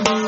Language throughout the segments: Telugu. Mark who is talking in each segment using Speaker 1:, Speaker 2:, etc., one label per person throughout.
Speaker 1: Praise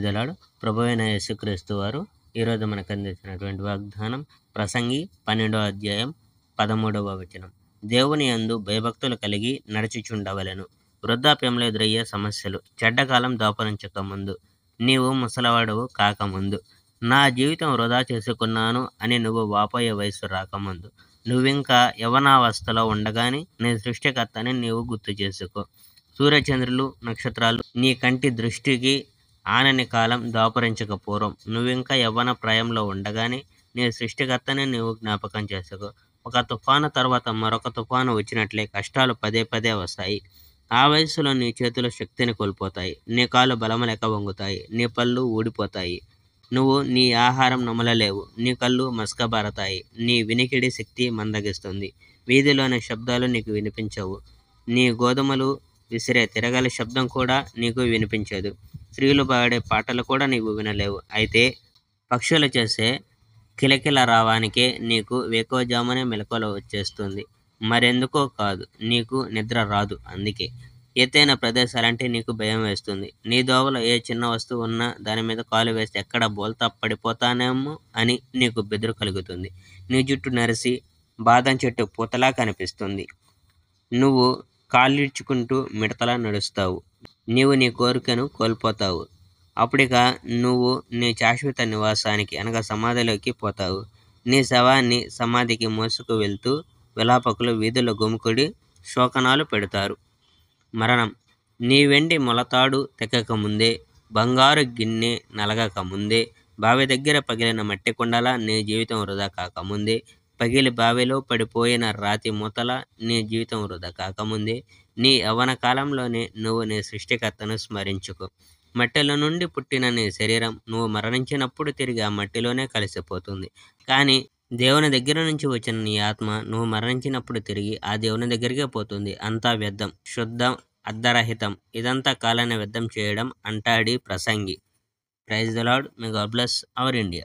Speaker 1: the lord. ప్రభువైన యేసుక్రీస్తు వారు ఈరోజు మనకు అందించినటువంటి వాగ్దానం ప్రసంగి 12వ అధ్యాయం 13వ వచనం. దేవుని యందు భయభక్తులు కలిగి నడుచుచుండవలెను. వృద్ధాప్యంలో ఎదురయ్యే సమస్యలు. చెడ్డకాలం దాపురించక ముందు, నీవు ముసలవాడవు కాకముందు, నా జీవితం వృధా చేసుకున్నాను అని నువ్వు వాపోయే వయస్సు రాకముందు, నువ్వింకా యవనావస్థలో ఉండగానే నీ సృష్టికర్తని నీవు గుర్తు చేసుకో. సూర్యచంద్రులు నక్షత్రాలు నీ కంటి దృష్టికి ఆనని కాలం దాపురించక పూర్వం, నువ్వింకా యవ్వన ప్రాయంలో ఉండగానే నీ సృష్టికర్తని నీవు జ్ఞాపకం చేసుకో. ఒక తుఫాను తర్వాత మరొక తుఫాను వచ్చినట్లే కష్టాలు పదే పదే వస్తాయి. ఆ వయసులో నీ చేతులు శక్తిని కోల్పోతాయి, నీ కాళ్ళు బలము లేక వంగుతాయి, నీ పళ్ళు ఊడిపోతాయి, నువ్వు నీ ఆహారం నమలలేవు, నీ కళ్ళు మసకబారతాయి, నీ వినికిడి శక్తి మందగిస్తుంది, వీధిలోని శబ్దాలు నీకు వినిపించవు, నీ గోధుమలు విసిరే తిరగలి శబ్దం కూడా నీకు వినిపించదు, స్త్రీలు పాడే పాటలు కూడా నీవు వినలేవు. అయితే పక్షులు చేసే కిలకిల రావానికే నీకు వేకువజామునే మెలకువ వచ్చేస్తుంది, మరెందుకో కాదు, నీకు నిద్ర రాదు. అందుకే ఎత్తైన ప్రదేశాలంటే నీకు భయం వేస్తుంది. నీ దోవలో ఏ చిన్న వస్తువు ఉన్నా దాని మీద కాలు వేస్తే ఎక్కడ బోల్తా పడిపోతానేమో అని నీకు బెదురు కలుగుతుంది. నీ జుట్టు నరిసి బాదం చెట్టు పూతలా కనిపిస్తుంది. నువ్వు కాళ్ళీడ్చుకుంటూ మిడతలా నడుస్తావు. నీవు నీ కోరికను కోల్పోతావు. అప్పుడిక నువ్వు నీ శాశ్వత నివాసానికి అనగా సమాధిలోకి పోతావు. నీ శవాన్ని సమాధికి మోసుకు వెళ్తూ విలాపకులు వీధుల గుమికుడి శోకనాలు పెడతారు. మరణం. నీ వెండి మొలతాడు తెక్కక ముందే, బంగారు గిన్నె నలగక ముందే, బావి దగ్గర పగిలిన మట్టి కుండలా నీ జీవితం వృధా కాకముందే, పగిలి బావిలో పడిపోయిన రాతి మూతల నీ జీవితం వృధా కాకముందే, నీ యవ్వన కాలంలోనే నువ్వు నీ సృష్టికర్తను స్మరించుకో. మట్టిలో నుండి పుట్టిన నీ శరీరం నువ్వు మరణించినప్పుడు తిరిగి ఆ మట్టిలోనే కలిసిపోతుంది. కానీ దేవుని దగ్గర నుంచి వచ్చిన నీ ఆత్మ నువ్వు మరణించినప్పుడు తిరిగి ఆ దేవుని దగ్గరికే పోతుంది. అంతా వ్యర్థం, శుద్ధం, అర్ధరహితం. ఇదంతా కాలాన్ని వ్యర్థం చేయడం అంటాడి ప్రసంగి. Praise the Lord. May God bless our India.